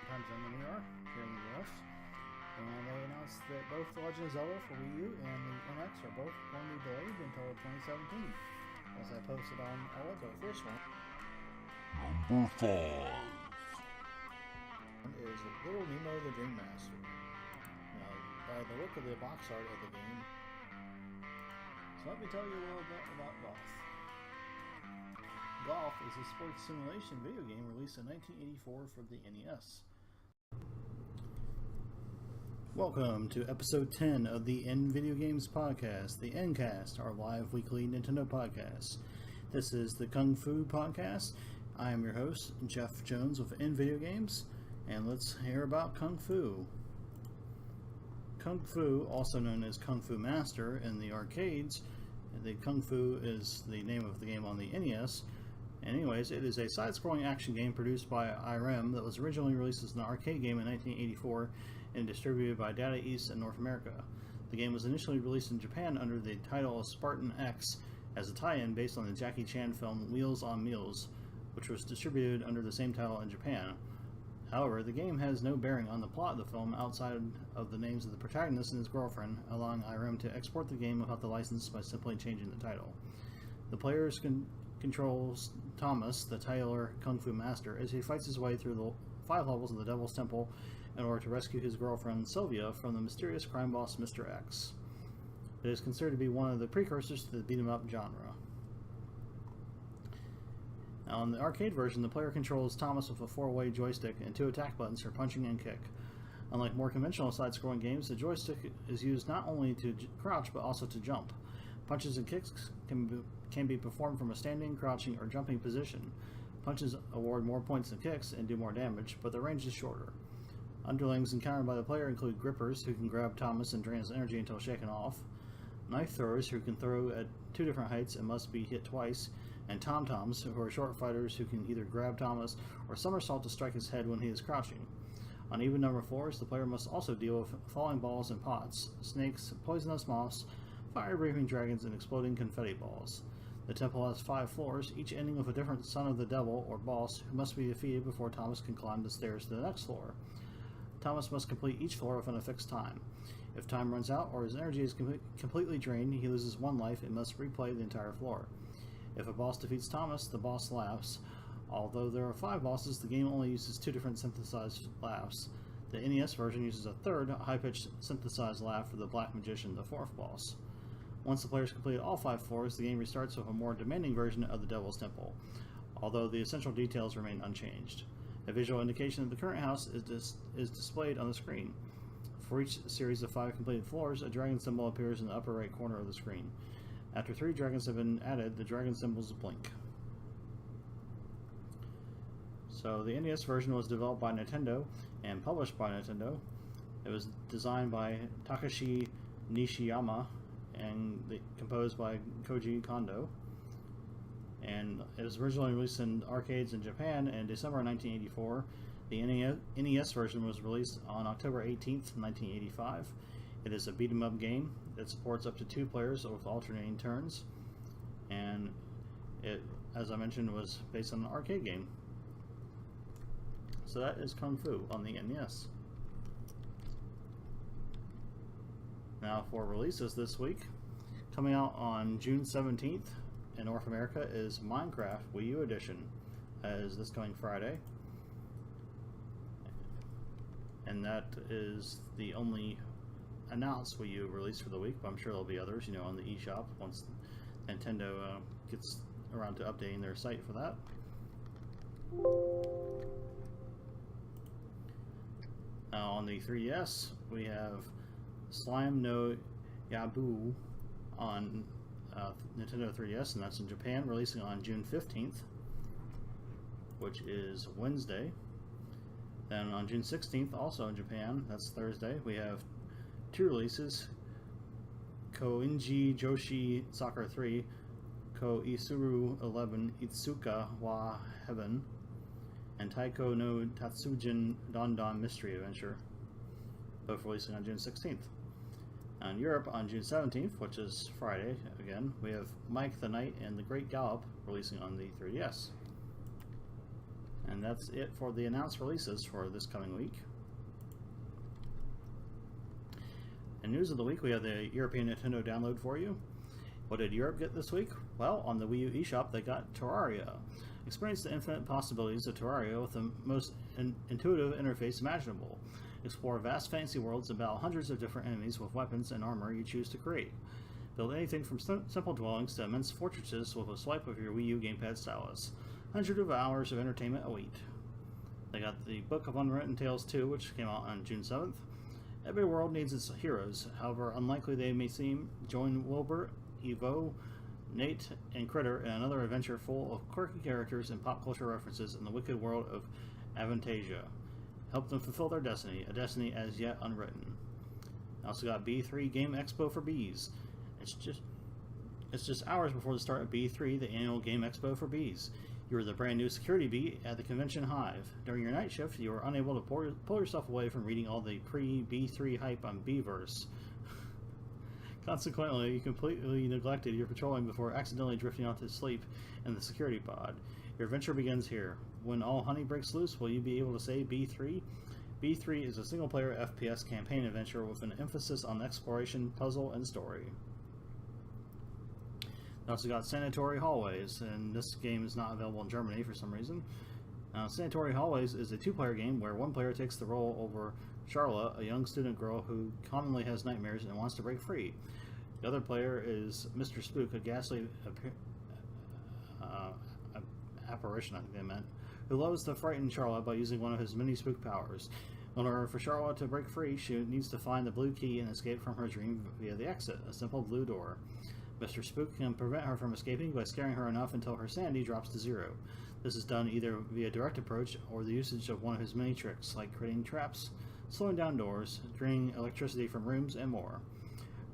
time zone than we are here in the US. And they announced that both The Legend of Zelda for Wii U and the NX are both going to be delayed until 2017. As I posted on all of the first one. Number 5 is Little Nemo the Dream Master. Now, by the look of the box art of the game, so let me tell you a little bit about Golf. Golf is a sports simulation video game released in 1984 for the NES. Welcome to episode 10 of the N Video Games Podcast, the Ncast, our live weekly Nintendo podcast. This is the Kung Fu Podcast. I am your host, Jeff Jones of N Video Games, and let's hear about Kung Fu. Kung Fu, also known as Kung Fu Master in the arcades, the Kung Fu is the name of the game on the NES. Anyways, it is a side-scrolling action game produced by IRM that was originally released as an arcade game in 1984 and distributed by Data East in North America. The game was initially released in Japan under the title of Spartan X as a tie-in based on the Jackie Chan film Wheels on Meals, which was distributed under the same title in Japan. However, the game has no bearing on the plot of the film outside of the names of the protagonist and his girlfriend, allowing IRM to export the game without the license by simply changing the title. The player controls Thomas, the Taylor Kung Fu Master, as he fights his way through the 5 levels of the Devil's Temple in order to rescue his girlfriend Sylvia from the mysterious crime boss Mr. X. It is considered to be one of the precursors to the beat-em-up genre. Now, in the arcade version, the player controls Thomas with a 4-way joystick and 2 attack buttons for punching and kick. Unlike more conventional side-scrolling games, the joystick is used not only to crouch but also to jump. Punches and kicks can be performed from a standing, crouching, or jumping position. Punches award more points than kicks and do more damage, but the range is shorter. Underlings encountered by the player include grippers, who can grab Thomas and drain his energy until shaken off, knife throwers, who can throw at 2 different heights and must be hit twice, and tom-toms, who are short fighters who can either grab Thomas or somersault to strike his head when he is crouching. On even number floors, the player must also deal with falling balls and pots, snakes, poisonous moths, fire-breathing dragons, and exploding confetti balls. The temple has 5 floors, each ending with a different son of the devil or boss who must be defeated before Thomas can climb the stairs to the next floor. Thomas must complete each floor within a fixed time. If time runs out or his energy is completely drained, he loses 1 life and must replay the entire floor. If a boss defeats Thomas, the boss laughs. Although there are 5 bosses, the game only uses 2 different synthesized laughs. The NES version uses a third, high-pitched synthesized laugh for the Black Magician, the 4th boss. Once the players complete all 5 floors, the game restarts with a more demanding version of the Devil's Temple, although the essential details remain unchanged. A visual indication of the current house is displayed on the screen. For each series of 5 completed floors, a dragon symbol appears in the upper right corner of the screen. After 3 dragons have been added, the dragon symbols blink. So the NES version was developed by Nintendo and published by Nintendo. It was designed by Takashi Nishiyama and composed by Koji Kondo. And it was originally released in arcades in Japan in December 1984. The NES version was released on October 18th, 1985. It is a beat-em-up game that supports up to 2 players with alternating turns, and it, as I mentioned, was based on an arcade game. So that is Kung Fu on the NES. Now for releases this week, coming out on June 17th in North America is Minecraft Wii U Edition, as this coming Friday. And that is the only announced Wii U release for the week, but I'm sure there'll be others, on the eShop once Nintendo gets around to updating their site for that. Now on the 3DS, we have Slime no Yabu on Nintendo 3DS, and that's in Japan, releasing on June 15th, which is Wednesday. Then on June 16th, also in Japan, that's Thursday, we have 2 releases: Koinji Joshi Soccer 3, Ko Isuru 11 Itsuka wa Heaven, and Taiko no Tatsujin Don Don Mystery Adventure, both releasing on June 16th. In Europe, on June 17th, which is Friday, again, we have Mike the Knight and the Great Gallop releasing on the 3DS. And that's it for the announced releases for this coming week. In news of the week, we have the European Nintendo download for you. What did Europe get this week? Well, on the Wii U eShop, they got Terraria. Experience the infinite possibilities of Terraria with the most intuitive interface imaginable. Explore vast fantasy worlds and battle hundreds of different enemies with weapons and armor you choose to create. Build anything from simple dwellings to immense fortresses with a swipe of your Wii U gamepad stylus. Hundreds of hours of entertainment await. They got the Book of Unwritten Tales 2, which came out on June 7th. Every world needs its heroes, however unlikely they may seem. Join Wilbur, Evo, Nate, and Critter in another adventure full of quirky characters and pop culture references in the wicked world of Avantasia. Help them fulfill their destiny, a destiny as yet unwritten. Also got B3 Game Expo for Bees. It's just hours before the start of B3, the annual Game Expo for Bees. You are the brand new security bee at the convention hive. During your night shift, you are unable to pull yourself away from reading all the pre-B3 hype on Beeverse. Consequently, you completely neglected your patrolling before accidentally drifting off to sleep in the security pod. Your adventure begins here. When all honey breaks loose, will you be able to save B3? B3 is a single-player FPS campaign adventure with an emphasis on exploration, puzzle, and story. They also got Sanatory Hallways, and this game is not available in Germany for some reason. Sanatory Hallways is a two-player game where one player takes the role over Charla, a young student girl who commonly has nightmares and wants to break free. The other player is Mr. Spook, a ghastly apparition, I think they meant, who loves to frighten Charla by using one of his many spook powers. In order for Charla to break free, she needs to find the blue key and escape from her dream via the exit, a simple blue door. Mr. Spook can prevent her from escaping by scaring her enough until her sanity drops to 0. This is done either via direct approach or the usage of one of his many tricks, like creating traps, slowing down doors, draining electricity from rooms, and more.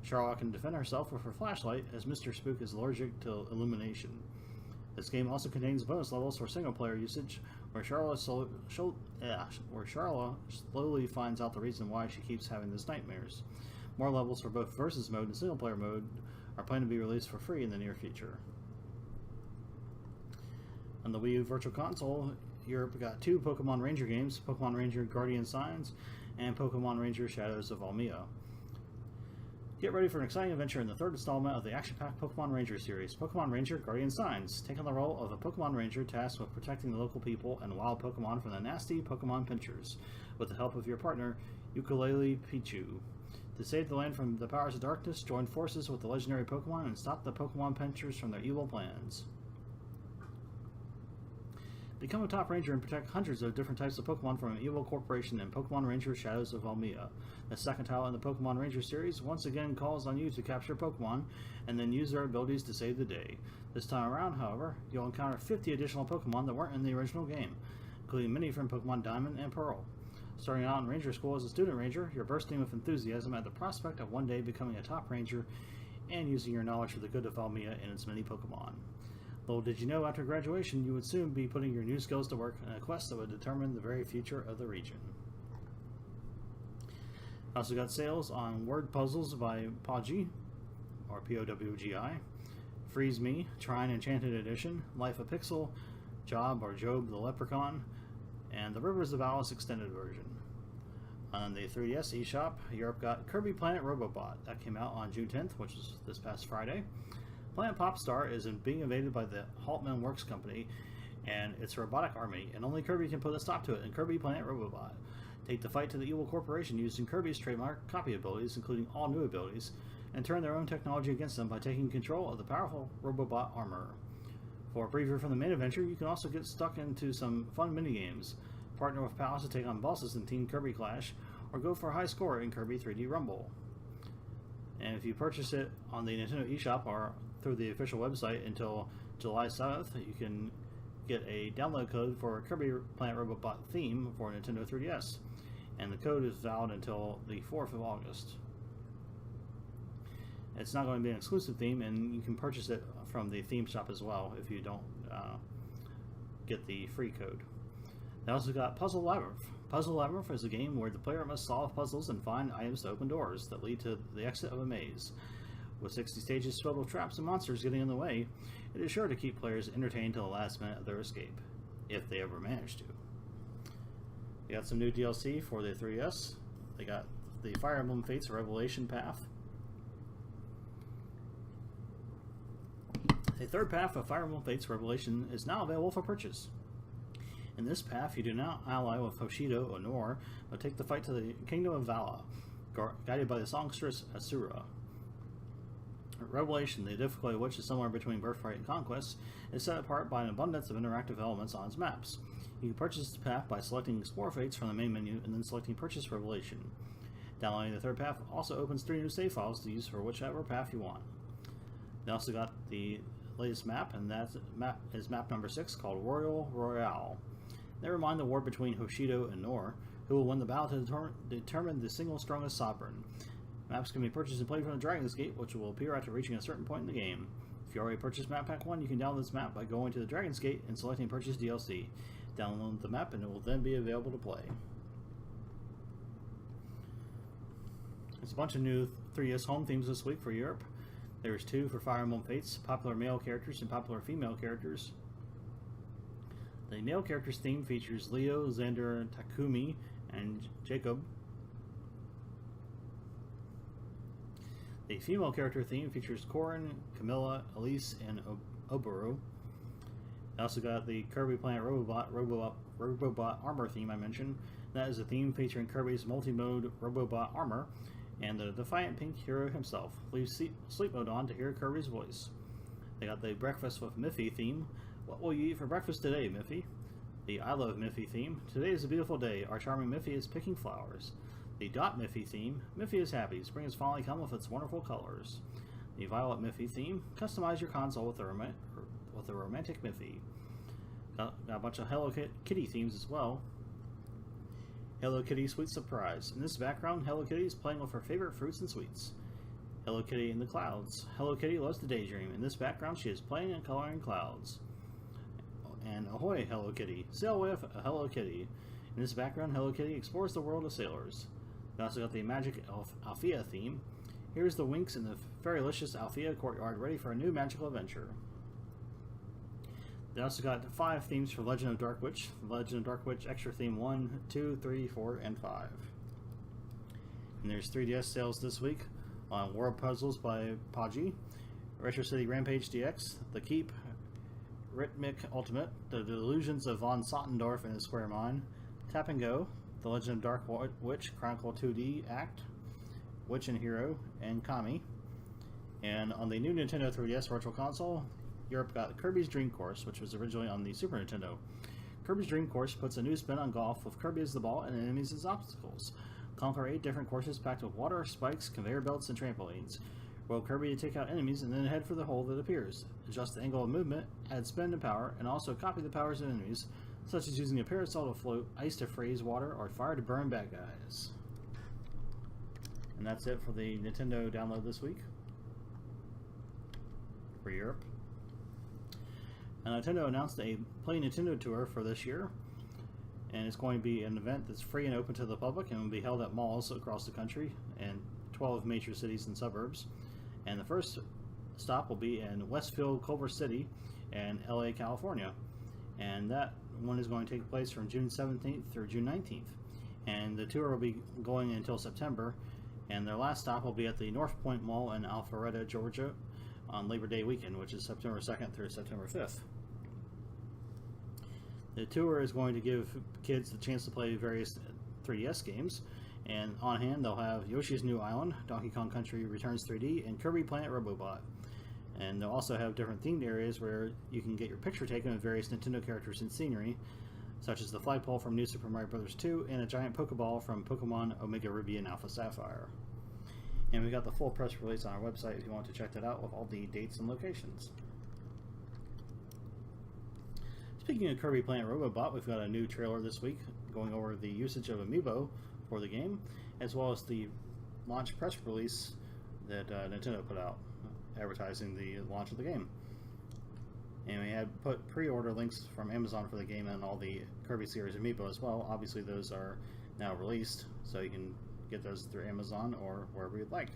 Charlotte can defend herself with her flashlight, as Mr. Spook is allergic to illumination. This game also contains bonus levels for single-player usage, where Charlotte slowly finds out the reason why she keeps having these nightmares. More levels for both Versus mode and single-player mode are planned to be released for free in the near future. On the Wii U Virtual Console, Europe got 2 Pokemon Ranger games, Pokemon Ranger Guardian Signs and Pokemon Ranger Shadows of Almia. Get ready for an exciting adventure in the 3rd installment of the action-packed Pokemon Ranger series, Pokemon Ranger Guardian Signs. Take on the role of a Pokemon Ranger tasked with protecting the local people and wild Pokemon from the nasty Pokemon pinchers, with the help of your partner, Ukulele Pichu. To save the land from the powers of darkness, join forces with the legendary Pokemon and stop the Pokemon pinchers from their evil plans. Become a top ranger and protect hundreds of different types of Pokemon from an evil corporation in Pokemon Ranger Shadows of Almia. The second title in the Pokemon Ranger series once again calls on you to capture Pokemon and then use their abilities to save the day. This time around, however, you'll encounter 50 additional Pokemon that weren't in the original game, including many from Pokemon Diamond and Pearl. Starting out in Ranger School as a student ranger, you're bursting with enthusiasm at the prospect of one day becoming a top ranger and using your knowledge for the good of Almia and its many Pokemon. Little did you know, after graduation, you would soon be putting your new skills to work in a quest that would determine the very future of the region. Also got sales on Word Puzzles by Poggi, or P-O-W-G-I, Freeze Me, Trine Enchanted Edition, Life a Pixel, Job or Job the Leprechaun, and the Rivers of Alice extended version. On the 3DS eShop, Europe got Kirby Planet Robobot. That came out on June 10th, which was this past Friday. Planet Popstar is being invaded by the Haltman Works Company and its robotic army, and only Kirby can put a stop to it in Kirby Planet Robobot. Take the fight to the evil corporation using Kirby's trademark copy abilities, including all new abilities, and turn their own technology against them by taking control of the powerful Robobot armor. For a preview from the main adventure, you can also get stuck into some fun minigames, partner with pals to take on bosses in Team Kirby Clash, or go for a high score in Kirby 3D Rumble. And if you purchase it on the Nintendo eShop or through the official website until July 7th, you can get a download code for Kirby Planet Robobot theme for Nintendo 3DS. And the code is valid until the 4th of August. It's not going to be an exclusive theme, and you can purchase it from the theme shop as well if you don't get the free code. They also got Puzzle Labyrinth. Puzzle Labyrinth is a game where the player must solve puzzles and find items to open doors that lead to the exit of a maze. With 60 stages filled with traps and monsters getting in the way, it is sure to keep players entertained till the last minute of their escape. if they ever manage to. They got some new DLC for the 3DS. They got the Fire Emblem Fates Revelation path. The third path of Fire Emblem Fates Revelation is now available for purchase. In this path, you do not ally with Hoshido or Nor, but take the fight to the Kingdom of Vala, guided by the songstress Asura. Revelation, the difficulty of which is somewhere between Birthright and Conquest, is set apart by an abundance of interactive elements on its maps. You can purchase the path by selecting Explore Fates from the main menu and then selecting Purchase Revelation. Downloading the third path also opens 3 new save files to use for whichever path you want. They also got the latest map, and that map is map number 6, called Royal Royale. They remind the war between Hoshido and Nor, who will win the battle to determine the single strongest sovereign. Maps can be purchased and played from the Dragon's Gate, which will appear after reaching a certain point in the game. If you already purchased Map Pack 1, you can download this map by going to the Dragon's Gate and selecting Purchase DLC. Download the map and it will then be available to play. There's a bunch of new 3DS home themes this week for Europe. There's 2 for Fire Emblem Fates, popular male characters and popular female characters. The male characters theme features Leo, Xander, Takumi, and Jacob. The female character theme features Corin, Camilla, Elise, and Oboro. I also got the Kirby Planet Robobot armor theme I mentioned. That is a theme featuring Kirby's multi-mode Robobot armor and the defiant pink hero himself. Leave sleep mode on to hear Kirby's voice. They got the Breakfast with Miffy theme. What will you eat for breakfast today, Miffy? The I Love Miffy theme. Today is a beautiful day. Our charming Miffy is picking flowers. The Dot Miffy theme. Miffy is happy. Spring has finally come with its wonderful colors. The Violet Miffy theme. Customize your console with a romantic Miffy. Got a bunch of Hello Kitty themes as well. Hello Kitty Sweet Surprise. In this background, Hello Kitty is playing with her favorite fruits and sweets. Hello Kitty in the clouds. Hello Kitty loves to daydream. In this background, she is playing and coloring clouds. And ahoy, Hello Kitty. Sail away with Hello Kitty. In this background, Hello Kitty explores the world of sailors. We also got the Magic Althea theme. Here's the Winks in the Fairylicious Althea courtyard, ready for a new magical adventure. They also got 5 themes for Legend of Dark Witch. Legend of Dark Witch Extra Theme 1, 2, 3, 4, and 5. And there's 3DS sales this week on World Puzzles by Poggi, Retro City Rampage DX, The Keep, Rhythmic Ultimate, The Delusions of von Sottendorf and his Square Mine, Tap and Go, The Legend of Dark Witch Chronicle 2D Act, Witch and Hero, and Kami. And on the new Nintendo 3DS Virtual Console, Europe got Kirby's Dream Course, which was originally on the Super Nintendo. Kirby's Dream Course puts a new spin on golf with Kirby as the ball and enemies as obstacles. Conquer 8 different courses packed with water, spikes, conveyor belts, and trampolines. Roll Kirby to take out enemies and then head for the hole that appears. Adjust the angle of movement, add spin and power, and also copy the powers of enemies, such as using a parasol to float, ice to freeze water, or fire to burn bad guys. And that's it for the Nintendo download this week for Europe. And Nintendo announced a Play Nintendo Tour for this year, and it's going to be an event that's free and open to the public and will be held at malls across the country and 12 major cities and suburbs. And the first stop will be in Westfield, Culver City, and LA, California. And that one is going to take place from June 17th through June 19th. And the tour will be going until September, and their last stop will be at the North Point Mall in Alpharetta, Georgia on Labor Day weekend, which is September 2nd through September 5th. The tour is going to give kids the chance to play various 3DS games, and on hand they'll have Yoshi's New Island, Donkey Kong Country Returns 3D, and Kirby Planet Robobot. And they'll also have different themed areas where you can get your picture taken with various Nintendo characters and scenery, such as the flagpole from New Super Mario Bros. 2 and a giant Pokeball from Pokemon Omega Ruby and Alpha Sapphire. And we got the full press release on our website if you want to check that out with all the dates and locations. Speaking of Kirby Planet Robobot, we've got a new trailer this week going over the usage of Amiibo for the game, as well as the launch press release that Nintendo put out advertising the launch of the game. And we had put pre-order links from Amazon for the game and all the Kirby series Amiibo as well. Obviously those are now released, so you can get those through Amazon or wherever you'd like.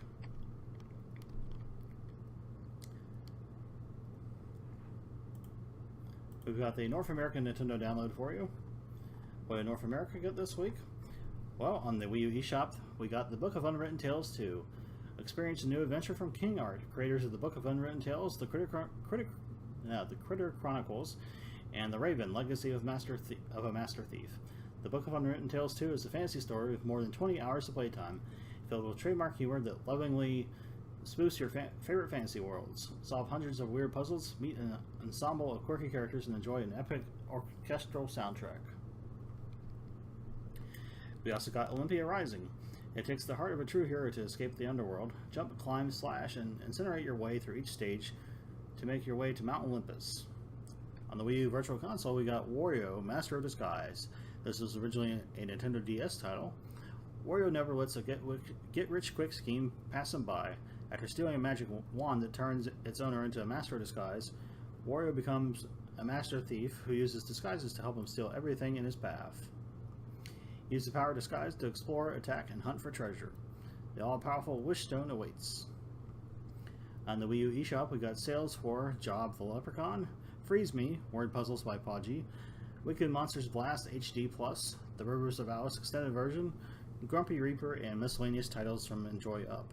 We've got the North American Nintendo download for you. What did North America get this week? Well, on the Wii U eShop, we got the Book of Unwritten Tales 2. Experience a new adventure from King Art, creators of the Book of Unwritten Tales, the Critter Chronicles, and The Raven, Legacy of a Master Thief. The Book of Unwritten Tales 2 is a fantasy story with more than 20 hours of playtime, filled with trademark humor that lovingly spoofs your favorite fantasy worlds. Solve hundreds of weird puzzles, meet an ensemble of quirky characters, and enjoy an epic orchestral soundtrack. We also got Olympia Rising. It takes the heart of a true hero to escape the underworld, jump, climb, slash, and incinerate your way through each stage to make your way to Mount Olympus. On the Wii U Virtual Console, we got Wario, Master of Disguise. This was originally a Nintendo DS title. Wario never lets a get-rich-quick scheme pass him by. After stealing a magic wand that turns its owner into a Master of Disguise, Wario becomes a master thief who uses disguises to help him steal everything in his path. Use the power of disguise to explore, attack, and hunt for treasure. The all-powerful Wish Stone awaits. On the Wii U eShop, we got sales for Job the Leprechaun, Freeze Me, Word Puzzles by Podgy, Wicked Monsters Blast HD Plus, The Rivers of Alice Extended Version, Grumpy Reaper, and miscellaneous titles from Enjoy Up.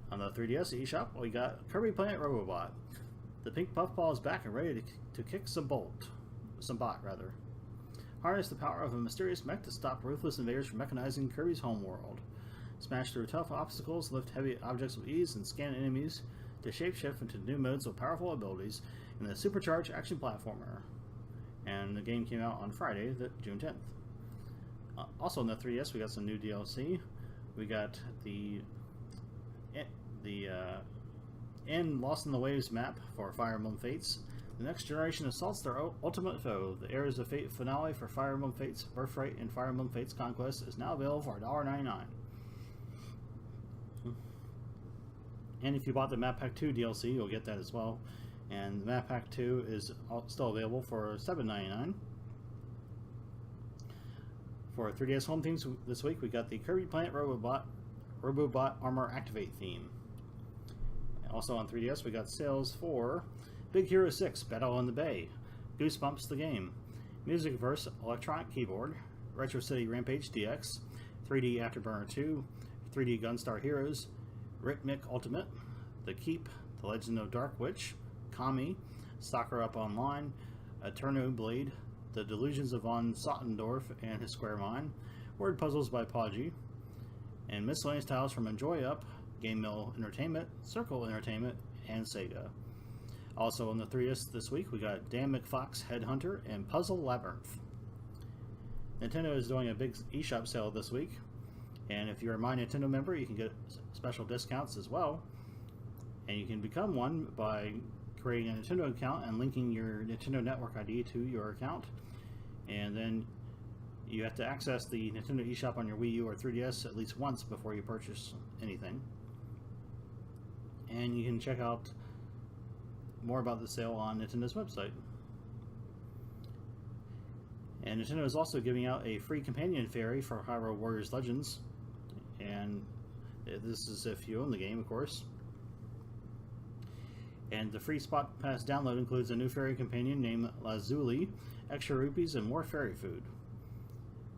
On the 3DS eShop, we got Kirby Planet Robobot. The pink puffball is back and ready to kick some butt. Harness the power of a mysterious mech to stop ruthless invaders from mechanizing Kirby's homeworld. Smash through tough obstacles, lift heavy objects with ease, and scan enemies to shapeshift into new modes with powerful abilities in the supercharged action platformer. And the game came out on Friday, June 10th. Also on the 3DS, we got some new DLC. We got the Lost in the Waves map for Fire Emblem Fates. The next generation assaults their ultimate foe. The Heirs of Fate finale for Fire Emblem Fates Birthright and Fire Emblem Fates Conquest is now available for $1.99. And if you bought the Map Pack 2 DLC, you'll get that as well. And the Map Pack 2 is still available for $7.99. For 3DS home themes this week, we got the Kirby Planet Robobot Armor Activate theme. Also on 3DS, we got sales for Big Hero 6 Battle on the Bay, Goosebumps the Game, Musicverse Electronic Keyboard, Retro City Rampage DX, 3D Afterburner 2, 3D Gunstar Heroes, Rhythmic Ultimate, The Keep, The Legend of Dark Witch, Kami, Stalker Up Online, Eterno Blade, The Delusions of von Sottendorf and His Square Mine, Word Puzzles by Podgy, and miscellaneous titles from Enjoy Up, Game Mill Entertainment, Circle Entertainment, and Sega. Also on the 3DS this week, we got Dan McFox Headhunter and Puzzle Labyrinth. Nintendo is doing a big eShop sale this week, and if you're a My Nintendo member, you can get special discounts as well. And you can become one by creating a Nintendo account and linking your Nintendo Network ID to your account. And then you have to access the Nintendo eShop on your Wii U or 3DS at least once before you purchase anything. And you can check out more about the sale on Nintendo's website. And Nintendo is also giving out a free companion fairy for Hyrule Warriors Legends. And this is if you own the game, of course. And the free Spot Pass download includes a new fairy companion named Lazuli, extra rupees, and more fairy food.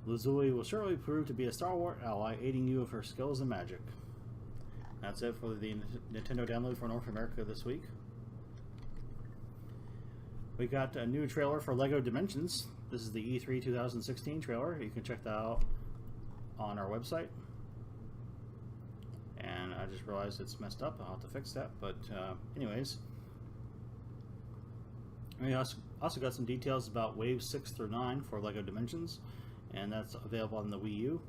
Lazuli will surely prove to be a stalwart ally, aiding you with her skills and magic. That's it for the Nintendo download for North America this week. We got a new trailer for LEGO Dimensions. This is the E3 2016 trailer. You can check that out on our website. And I just realized it's messed up. I'll have to fix that. But anyways, we also got some details about Waves 6 through 9 for LEGO Dimensions, and that's available on the Wii U.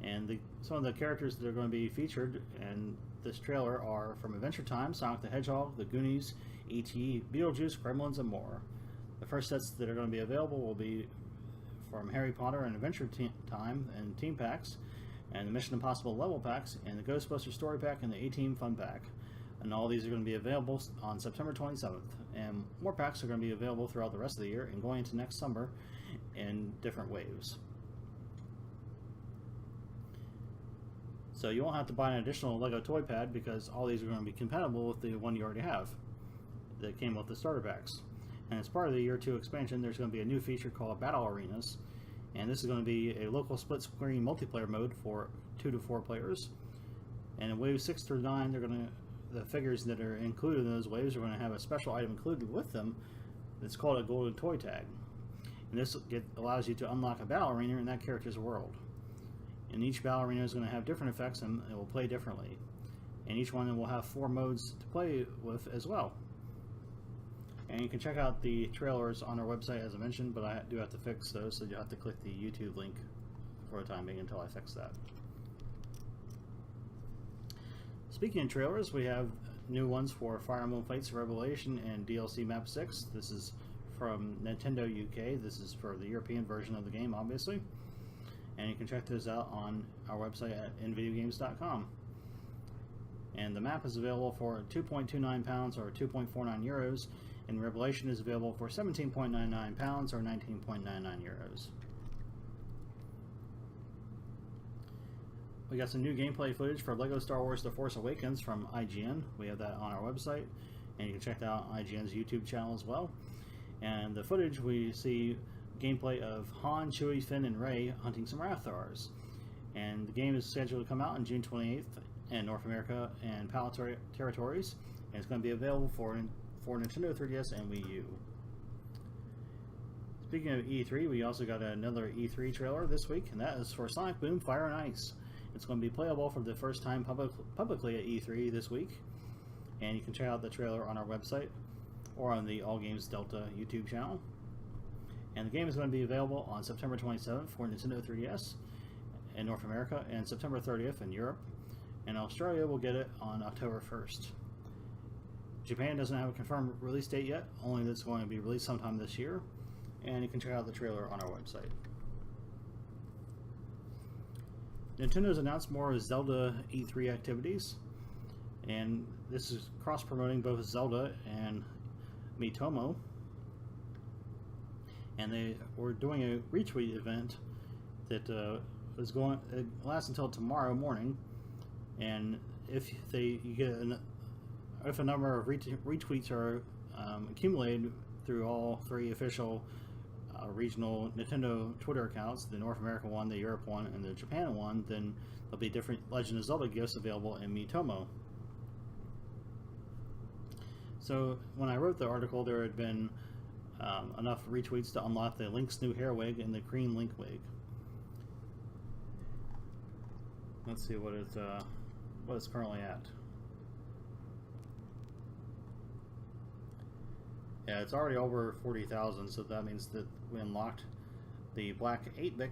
And some of the characters that are going to be featured in this trailer are from Adventure Time, Sonic the Hedgehog, The Goonies, E.T., Beetlejuice, Gremlins, and more. The first sets that are going to be available will be from Harry Potter and Adventure Time and Team Packs, and the Mission Impossible Level Packs, and the Ghostbusters Story Pack, and the A-Team Fun Pack. And all these are going to be available on September 27th. And more packs are going to be available throughout the rest of the year and going into next summer in different waves. So you won't have to buy an additional LEGO toy pad because all these are going to be compatible with the one you already have that came with the starter packs. And as part of the Year 2 expansion, there's going to be a new feature called Battle Arenas. And this is going to be a local split-screen multiplayer mode for 2 to 4 players. And in waves 6 through 9, the figures that are included in those waves are going to have a special item included with them that's called a golden toy tag. And this allows you to unlock a battle arena in that character's world. And each battle arena is going to have different effects and it will play differently. And each one will have 4 modes to play with as well. And you can check out the trailers on our website as I mentioned, but I do have to fix those, so you'll have to click the YouTube link for the time being until I fix that. Speaking of trailers, we have new ones for Fire Emblem Fates Revelation and DLC Map 6. This is from Nintendo UK. This is for the European version of the game, obviously. And you can check those out on our website at nvideogames.com. And the map is available for £2.29 or 2.49 euros, and Revelation is available for £17.99 or 19.99 euros. We got some new gameplay footage for LEGO Star Wars The Force Awakens from IGN. We have that on our website, and you can check that out on IGN's YouTube channel as well. And the footage, we see gameplay of Han, Chewie, Finn, and Rey hunting some Rathars. And the game is scheduled to come out on June 28th in North America and PAL territories, and it's going to be available for Nintendo 3DS and Wii U. Speaking of E3, we also got another E3 trailer this week, and that is for Sonic Boom Fire and Ice. It's going to be playable for the first time publicly at E3 this week, and you can check out the trailer on our website or on the All Games Delta YouTube channel. And the game is going to be available on September 27th for Nintendo 3DS in North America and September 30th in Europe, and Australia will get it on October 1st. Japan doesn't have a confirmed release date yet, only that it's going to be released sometime this year, and you can check out the trailer on our website. Nintendo's announced more Zelda E3 activities, and this is cross-promoting both Zelda and Miitomo. And they were doing a retweet event that it lasts until tomorrow morning, and if a number of retweets are accumulated through all 3 official regional Nintendo Twitter accounts, the North American one, the Europe one, and the Japan one, then there'll be different Legend of Zelda gifts available in Miitomo. So when I wrote the article, there had been enough retweets to unlock the Link's new hair wig and the green Link wig. Let's see what it's currently at. Yeah, it's already over 40,000, so that means that we unlocked the black 8-bit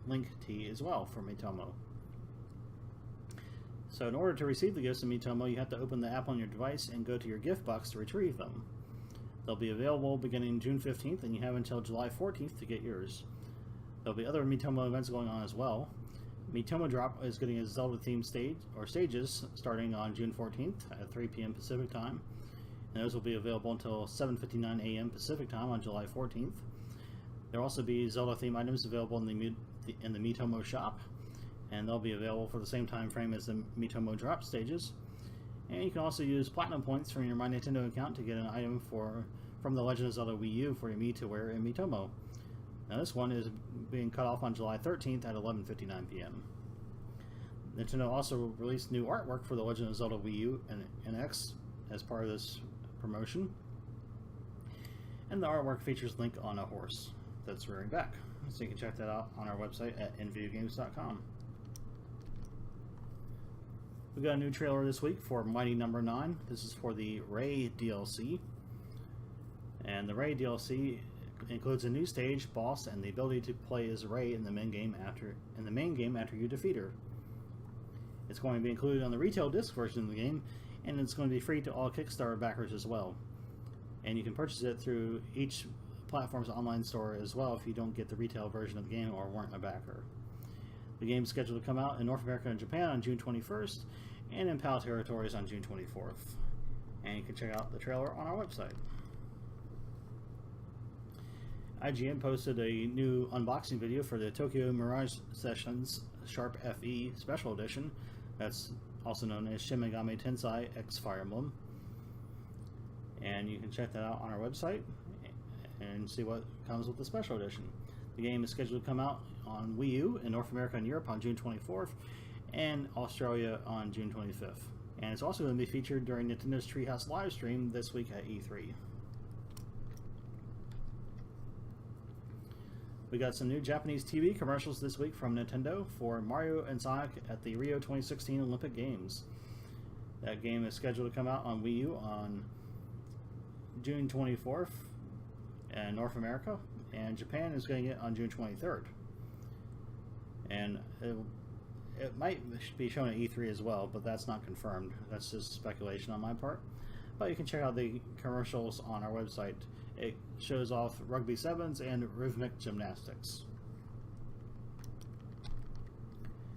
Link tee as well for Miitomo. So in order to receive the gifts in Miitomo, you have to open the app on your device and go to your gift box to retrieve them. They'll be available beginning June 15th, and you have until July 14th to get yours. There'll be other Miitomo events going on as well. Miitomo Drop is getting a Zelda-themed stages starting on June 14th at 3 p.m. Pacific Time. And those will be available until 7:59 a.m. Pacific Time on July 14th. There will also be Zelda-themed items available in the Miitomo shop, and they'll be available for the same time frame as the Miitomo Drop stages. And you can also use Platinum Points from your My Nintendo account to get an item from the Legend of Zelda Wii U for your Mii to wear in Miitomo. Now this one is being cut off on July 13th at 11:59 p.m. Nintendo also released new artwork for the Legend of Zelda Wii U and NX as part of this promotion, and the artwork features Link on a horse that's rearing back, so you can check that out on our website at nvideogames.com. We got a new trailer this week for Mighty Number 9. This is for the Rey DLC, and the Rey DLC includes a new stage, boss, and the ability to play as Rey in the main game after you defeat her. It's going to be included on the retail disc version of the game, and it's going to be free to all Kickstarter backers as well. And you can purchase it through each platform's online store as well if you don't get the retail version of the game or weren't a backer. The game is scheduled to come out in North America and Japan on June 21st, and in PAL territories on June 24th. And you can check out the trailer on our website. IGN posted a new unboxing video for the Tokyo Mirage Sessions Sharp FE Special Edition. That's also known as Shin Megami Tensei X Fire Emblem. and you can check that out on our website and see what comes with the special edition. The game is scheduled to come out on Wii U in North America and Europe on June 24th, and Australia on June 25th. And it's also going to be featured during Nintendo's Treehouse live stream this week at E3. We got some new Japanese TV commercials this week from Nintendo for Mario and Sonic at the Rio 2016 Olympic Games. That game is scheduled to come out on Wii U on June 24th in North America, and Japan is getting it on June 23rd. And it might be shown at E3 as well, but that's not confirmed. That's just speculation on my part. But you can check out the commercials on our website. It shows off rugby sevens and rhythmic gymnastics.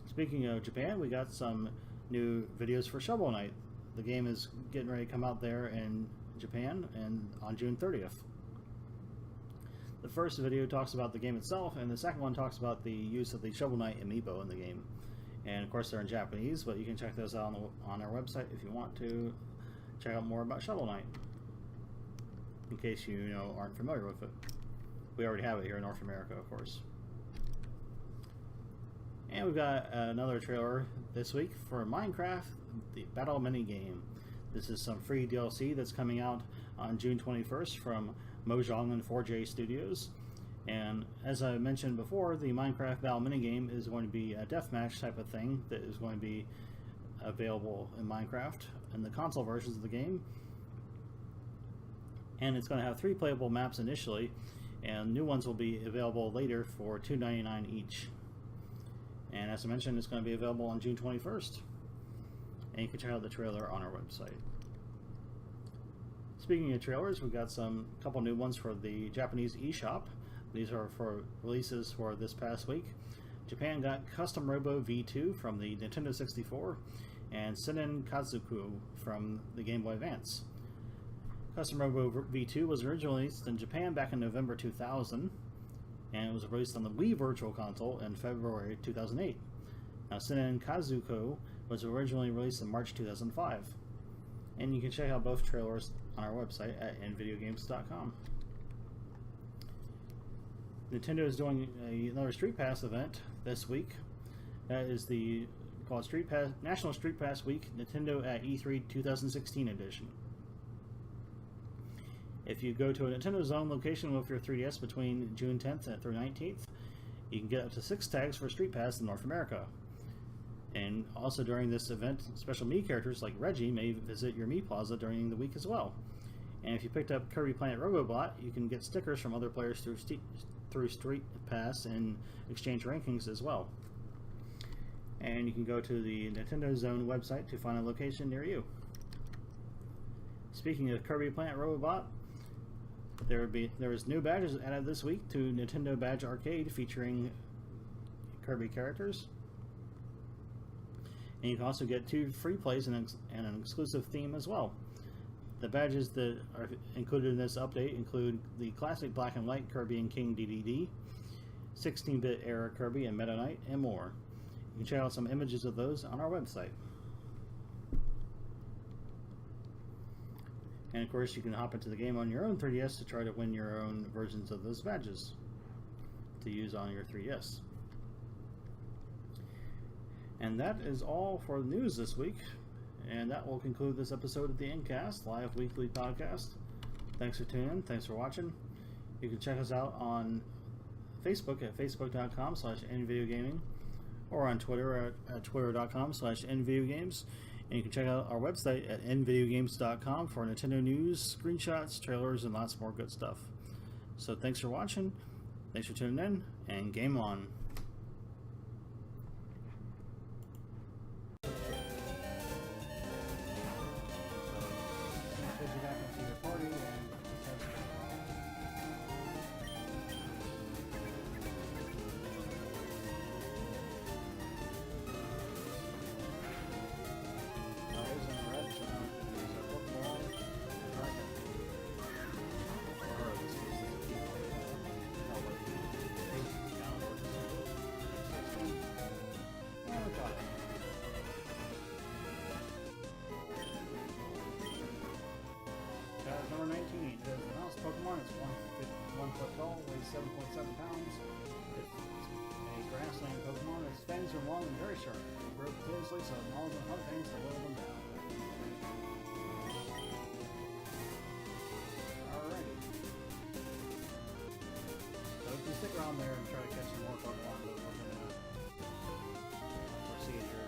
Speaking of Japan, we got some new videos for Shovel Knight. The game is getting ready to come out there in Japan and on June 30th. The first video talks about the game itself, and the second one talks about the use of the Shovel Knight amiibo in the game. And of course they're in Japanese, but you can check those out on our website if you want to check out more about Shovel Knight, in case you aren't familiar with it. We already have it here in North America, of course. And we've got another trailer this week for Minecraft, the Battle Minigame. This is some free DLC that's coming out on June 21st from Mojang and 4J Studios. And as I mentioned before, the Minecraft Battle Minigame is going to be a deathmatch type of thing that is going to be available in Minecraft in the console versions of the game. And it's going to have 3 playable maps initially, and new ones will be available later for $2.99 each. And as I mentioned, it's going to be available on June 21st. And you can check out the trailer on our website. Speaking of trailers, we've got a couple new ones for the Japanese eShop. These are for releases for this past week. Japan got Custom Robo V2 from the Nintendo 64 and Seinen Kazuku from the Game Boy Advance. Custom Robo V2 was originally released in Japan back in November 2000, and it was released on the Wii Virtual Console in February 2008. Now, Seinen Kazuko was originally released in March 2005. And you can check out both trailers on our website at nvideogames.com. Nintendo is doing another Street Pass event this week. That is called Street Pass National Street Pass Week Nintendo at E3 2016 edition. If you go to a Nintendo Zone location with your 3DS between June 10th through 19th, you can get up to 6 tags for Street Pass in North America. And also during this event, special Mii characters like Reggie may visit your Mii Plaza during the week as well. And if you picked up Kirby Planet Robobot, you can get stickers from other players through Street Pass and exchange rankings as well. And you can go to the Nintendo Zone website to find a location near you. Speaking of Kirby Planet Robobot, there is new badges added this week to Nintendo Badge Arcade featuring Kirby characters. And you can also get 2 free plays and an exclusive theme as well. The badges that are included in this update include the classic black and white Kirby and King DDD, 16-bit era Kirby and Meta Knight, and more. You can check out some images of those on our website. And of course, you can hop into the game on your own 3DS to try to win your own versions of those badges to use on your 3DS. And that is all for the news this week. And that will conclude this episode of the Endcast, live weekly podcast. Thanks for tuning in. Thanks for watching. You can check us out on Facebook at facebook.com/nvideogaming or on Twitter at twitter.com/nvideogames. And you can check out our website at nvideogames.com for Nintendo news, screenshots, trailers, and lots more good stuff. So thanks for watching. Thanks for tuning in, and game on. legs are long and very sharp. They grow continuously, so it gnaws and hunt things to whittle them down. Alrighty. So if you stick around there and try to catch some more Pokemon, we'll proceed here.